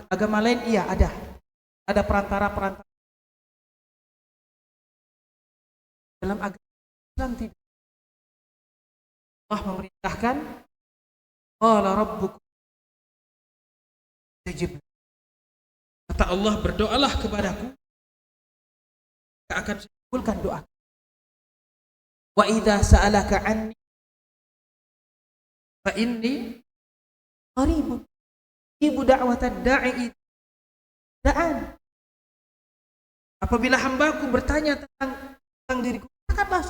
agama lain, iya ada perantara. Dalam agama Islam tidak. Allah memerintahkan, qala rabbukum istajib. Kata Allah, berdoalah kepadaku, saya akan kabulkan doa. Wa idza sa'alaka anni fa inni qaribun ujibu da'watad da'i da'an. Apabila hambaku bertanya tentang diriku, katakanlah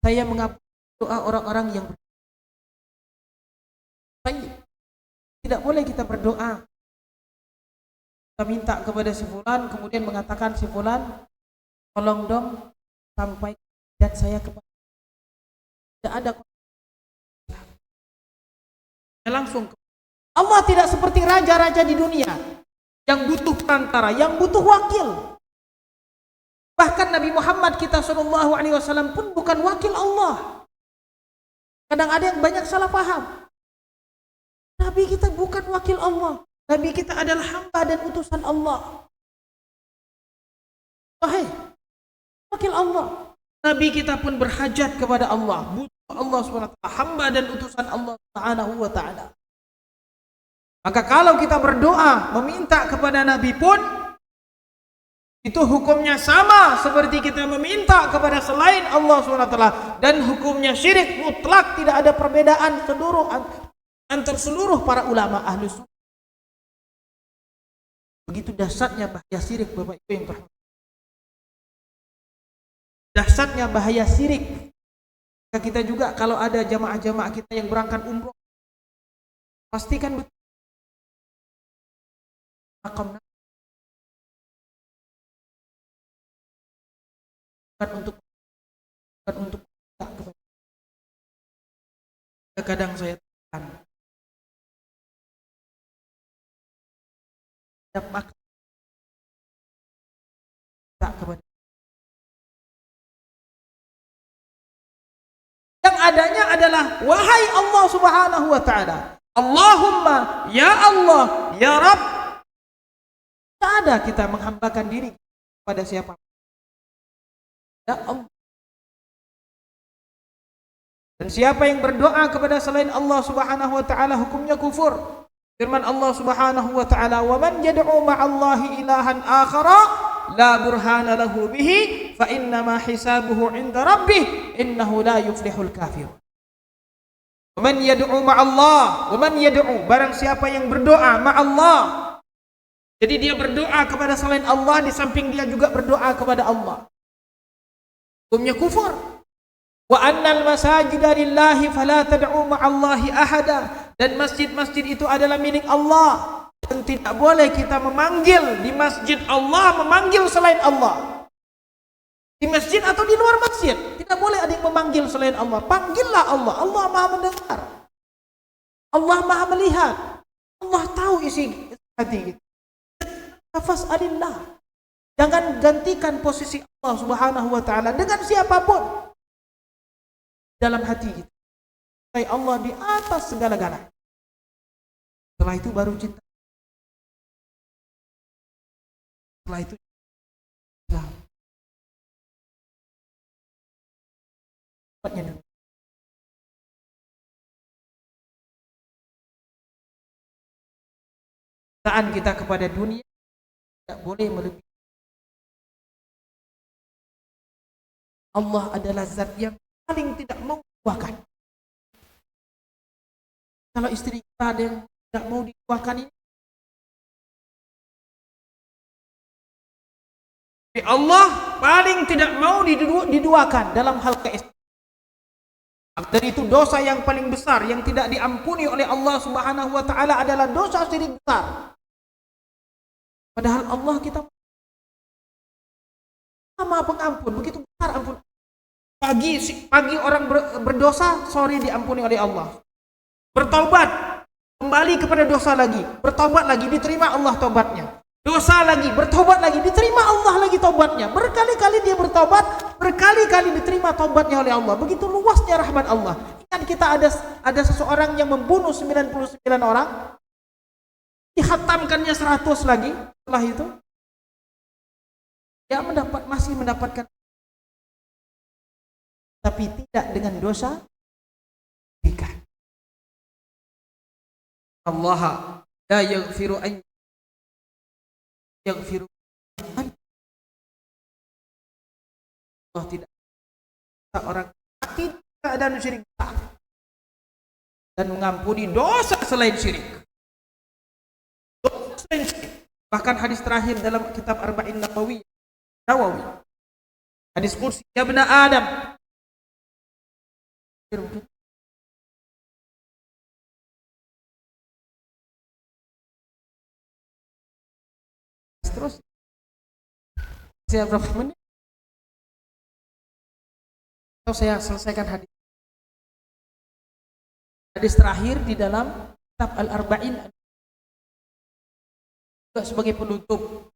saya mengabulkan doa orang-orang yang berdoa. Tidak boleh kita berdoa, kita minta kepada si fulan, kemudian mengatakan si fulan, tolong dong sampai dan saya kepada. Tidak ada. Langsung. Allah tidak seperti raja-raja di dunia yang butuh perantara, yang butuh wakil. Bahkan Nabi Muhammad kita SAW pun bukan wakil Allah. Kadang ada yang banyak salah paham. Nabi kita bukan wakil Allah. Nabi kita adalah hamba dan utusan Allah. Wahai, wakil Allah. Nabi kita pun berhajat kepada Allah, butuh Allah SWT, hamba dan utusan Allah Subhanahu wa ta'ala. Maka kalau kita berdoa meminta kepada Nabi pun itu hukumnya sama seperti kita meminta kepada selain Allah SWT, dan hukumnya syirik mutlak, tidak ada perbedaan antar seluruh para ulama ahli sunnah. Begitu dahsyatnya bahaya syirik, Bapak Ibu yang terhormat. Dahsyatnya bahaya syirik. Kita juga kalau ada jamaah-jamaah kita yang berangkat umroh, pastikan betul makam untuk kadang saya tekan makam tak kepada yang adanya adalah wahai Allah Subhanahu wa ta'ala, Allahumma ya Allah ya Rabb. Tak ada kita menghambakan diri kepada siapa. Ya Allah. Dan siapa yang berdoa kepada selain Allah Subhanahu wa ta'ala hukumnya kufur. Firman Allah Subhanahu wa ta'ala, "Wa man yad'u ma'allahi ilahan akhara la burhana lahu bihi fa innama hisabuhu 'inda rabbih innahu la yuflihul kafir." Wa man yad'u ma'allah, wa man yad'u, barang siapa yang berdoa ma'allah. Jadi dia berdoa kepada selain Allah, di samping dia juga berdoa kepada Allah, hukumnya kufur. Wa annal masajida lillahi fala tad'u ma'allahi ahada, dan masjid-masjid itu adalah milik Allah, dan tidak boleh kita memanggil di masjid Allah, memanggil selain Allah. Di masjid atau di luar masjid tidak boleh ada yang memanggil selain Allah. Panggillah Allah. Allah Maha mendengar, Allah Maha melihat, Allah tahu isi hati kita. Fas'alillah. Jangan gantikan posisi Allah Subhanahu wa ta'ala dengan siapapun dalam hati kita. Allah di atas segala-galanya. Setelah itu baru cinta. Setelah itu Islam. Cintaan kita kepada dunia tidak boleh melebihi. Allah adalah zat yang paling tidak mau dituakan. Kalau istri kita ada yang tidak mau dituakan ini, Allah paling tidak mau diduakan dalam hal keistrian. Dan itu dosa yang paling besar yang tidak diampuni oleh Allah Subhanahu wa ta'ala adalah dosa syirik besar. Padahal Allah kita Maha Pengampun, begitu besar ampun. Pagi orang berdosa, sore diampuni oleh Allah. Bertaubat, kembali kepada dosa lagi, bertaubat lagi, diterima Allah taubatnya. Dosa lagi, bertaubat lagi, diterima Allah lagi taubatnya. Berkali-kali dia bertaubat, berkali-kali diterima taubatnya oleh Allah. Begitu luasnya rahmat Allah. Ingat kita ada seseorang yang membunuh 99 orang, dihatamkannya 100 lagi. Setelah itu dia masih mendapatkan, tapi tidak dengan dosa nikah. Allah la yaghfiru an yaghfiru. Allah tidak, orang mati keadaan syirik dan mengampuni dosa selain syirik. Dosa selain syirik. Bahkan hadis terakhir dalam kitab Arba'in Nawawi, hadis kursi, ya bena Adam, terus saya berapa menit atau saya selesaikan hadis terakhir di dalam kitab Al-Arba'in sebagai penutup,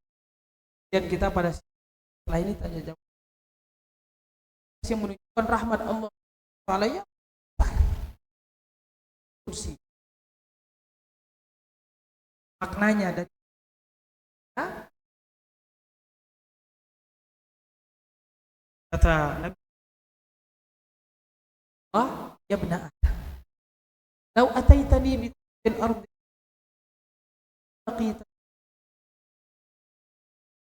dan kita pada setelah ini tanya jawab yang menunjukkan rahmat Allah Ta'ala ya kursi. Maknanya dari kata Nabi Allah Ya benar. Lau ataitani bil ardi laqita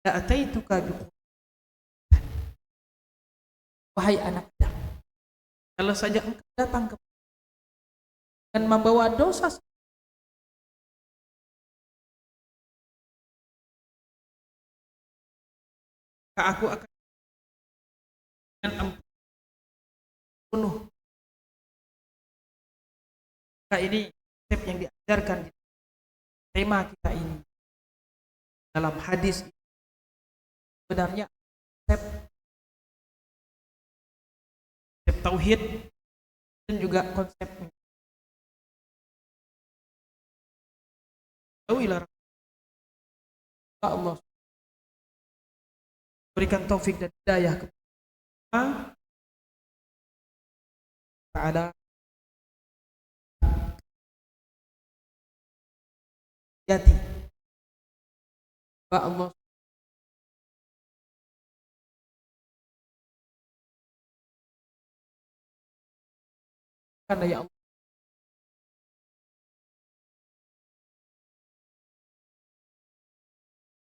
la ataituka bi. Wahai anak Adam, kalau saja engkau datang dan membawa dosa, maka aku akan dengan ampun penuh. Maka ini konsep yang diajarkan di tema kita ini dalam hadis. Sebenarnya konsep tauhid dan juga konsep tahuilah Allah berikan taufik dan hidayah kepada Ta'ala jati Pak Allah karena ya Allah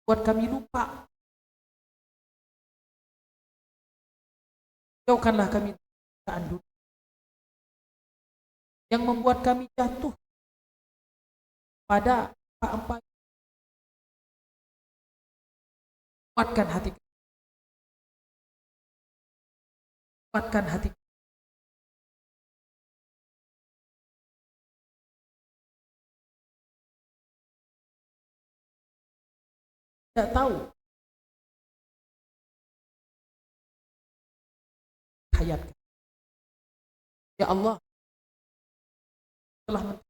buat kami lupa, jauhkanlah kami dari dunia yang membuat kami jatuh pada apa-apa. Kuatkan hati, kuatkan hati. Tidak tahu hayat. Ya Allah telah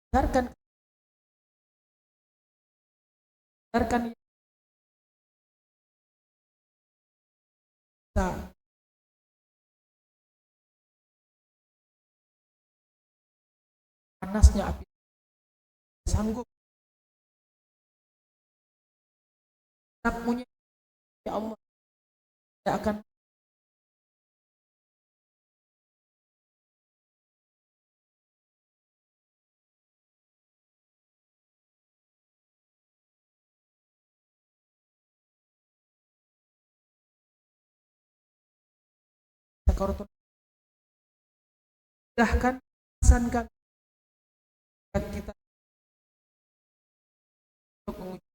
mendengarkan kita panasnya api sanggup takmunya. Ya Allah tidak akan sakaratul mudahkan sankan kita untuk mengucapkan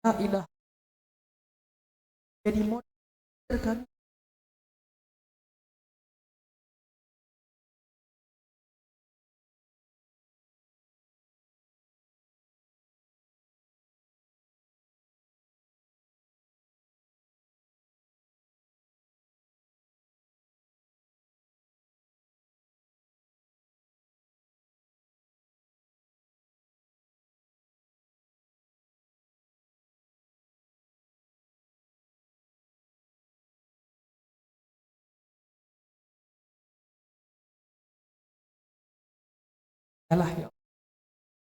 la ilaha jadi modal kami adalah ya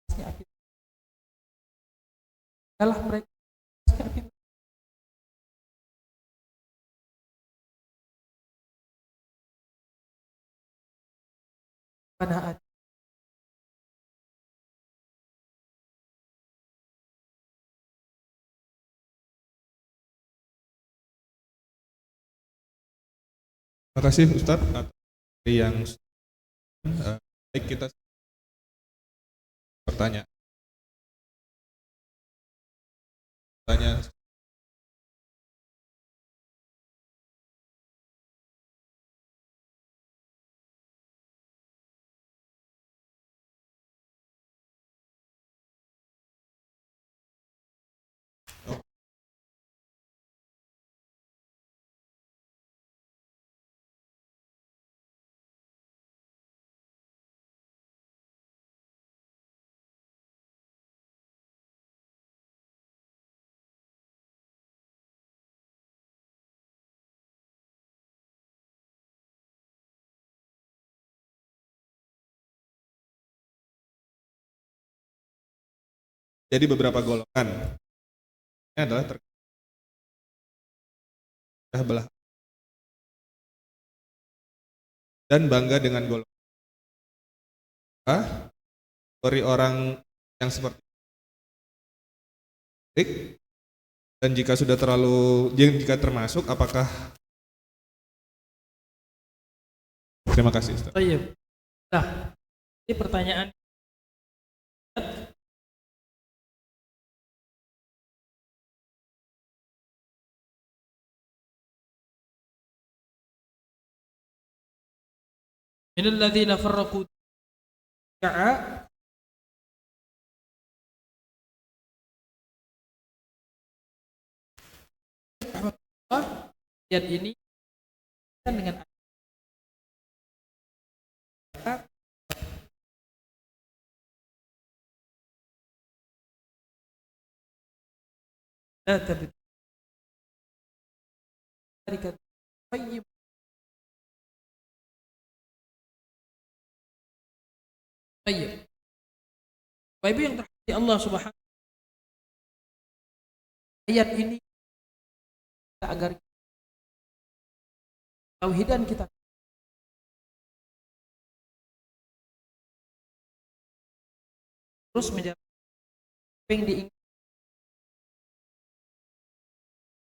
Allah api adalah mereka api pada Terima kasih Ustadz atas yang baik kita bertanya. Jadi beberapa golongan adalah terkait belah dan bangga dengan golongan dari orang yang seperti itu. Dan jika sudah jika termasuk, apakah? Terima kasih, Ustaz. Baik. Nah, ini pertanyaan minal ladzina farraqu sya'a ayat ini kan dengan ayat la tabdi dzalika tayyib. Tayyib. Bapak Ibu yang terhormati Allah Subhanahu, ayat ini agar tauhidan kita terus menjadi yang diingat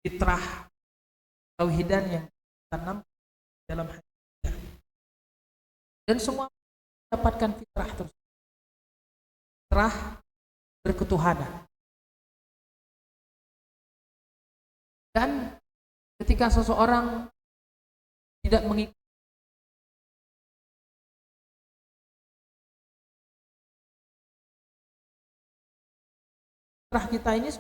fitrah tauhidan yang tanam dalam hati kita. Dan semua mendapatkan fitrah terus. Fitrah berketuhanan. Dan ketika seseorang tidak mengikuti fitrah kita ini,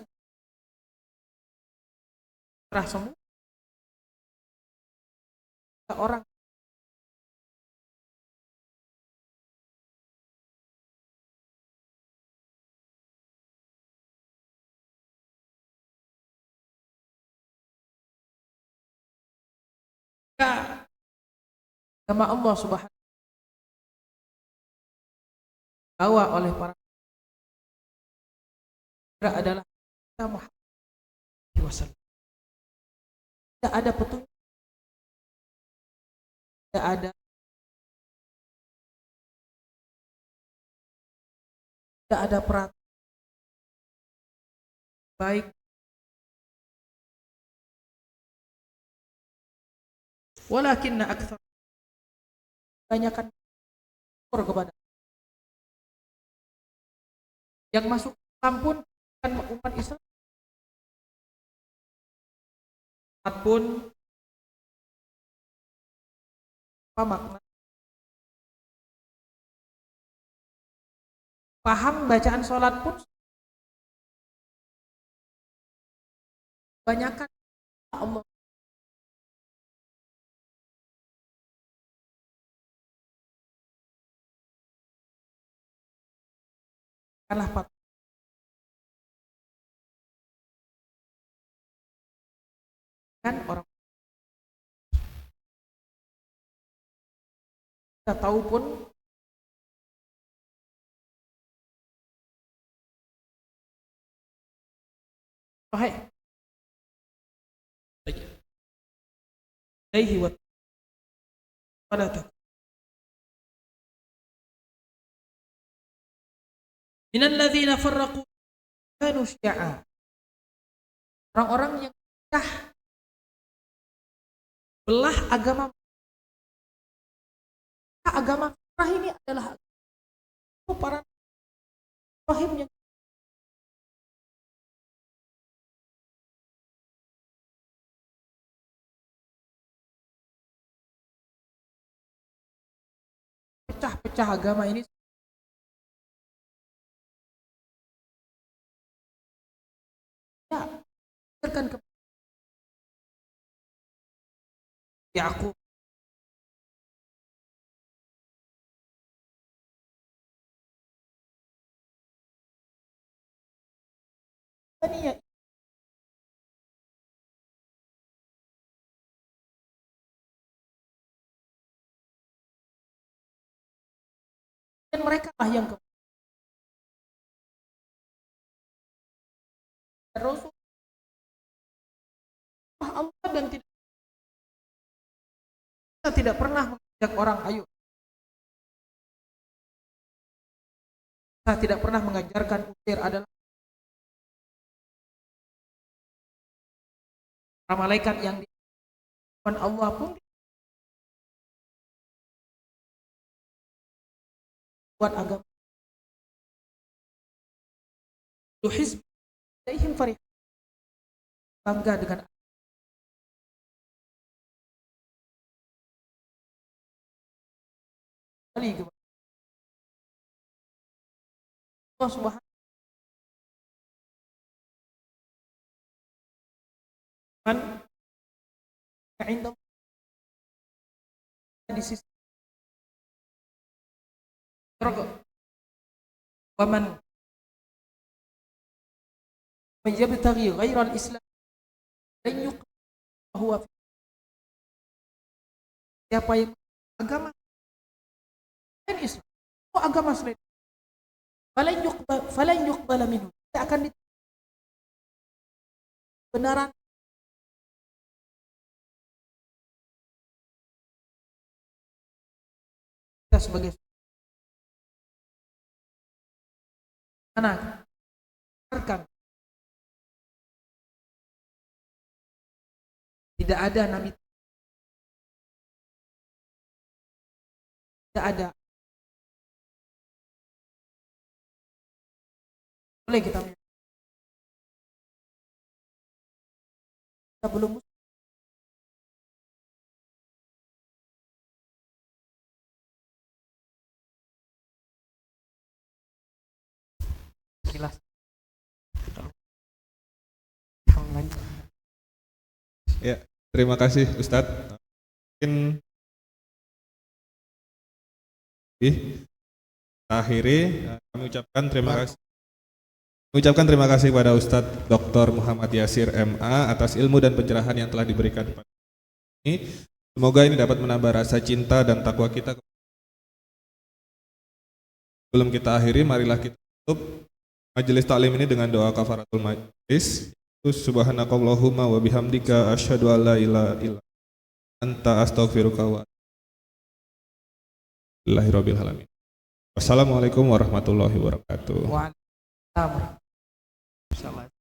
fitrah semua orang agama Allah Subhanahu bawa oleh para adalah kita Muhammad wasallam. Tidak ada petunjuk, tidak ada peraturan baik walakinna aktsar kebanyakan kepada yang masuk Islam pun kan umat Islam pun apa makna paham bacaan sholat pun kebanyakan Allah kalah pat kan orang kita tahu pun sahih alaihi wa sallam minal ladzina farraqu kanu syi'a, orang-orang yang belah agama fitrah ini adalah para rahim yang pecah-pecah agama ini ya berikan ke aku ini ya dan mereka lah yang Rasul Allah dan kita tidak pernah mengajak orang ayo. Kita tidak pernah mengajarkan Uzair adalah para malaikat yang di Allah pun buat agama. Tuhizb ilaihim farih, bangga dengan Allah Subhanahu wa di sisi waman yabtaghi ghairal islam lan yuqbal huwa siapa yang agama dan Islam agama selain falan yuqbal minhu tidak akan benaran kita sebagai anak tidak ada nabi, tidak ada boleh kita belum jelas Ya, terima kasih Ustadz. Mungkin akhiri kami ucapkan terima kasih kepada Ustadz Dr. Muhammad Yasir MA atas ilmu dan pencerahan yang telah diberikan kepada kami. Semoga ini dapat menambah rasa cinta dan takwa kita. Sebelum kita akhiri, marilah kita tutup majelis taklim ini dengan doa kafaratul majelis. Subhanakallahumma wa bihamdika asyhadu an la ilaha illa anta astaghfiruka wa atubu ilaik. Wassalamualaikum warahmatullahi wabarakatuh. Waalaikumsalam.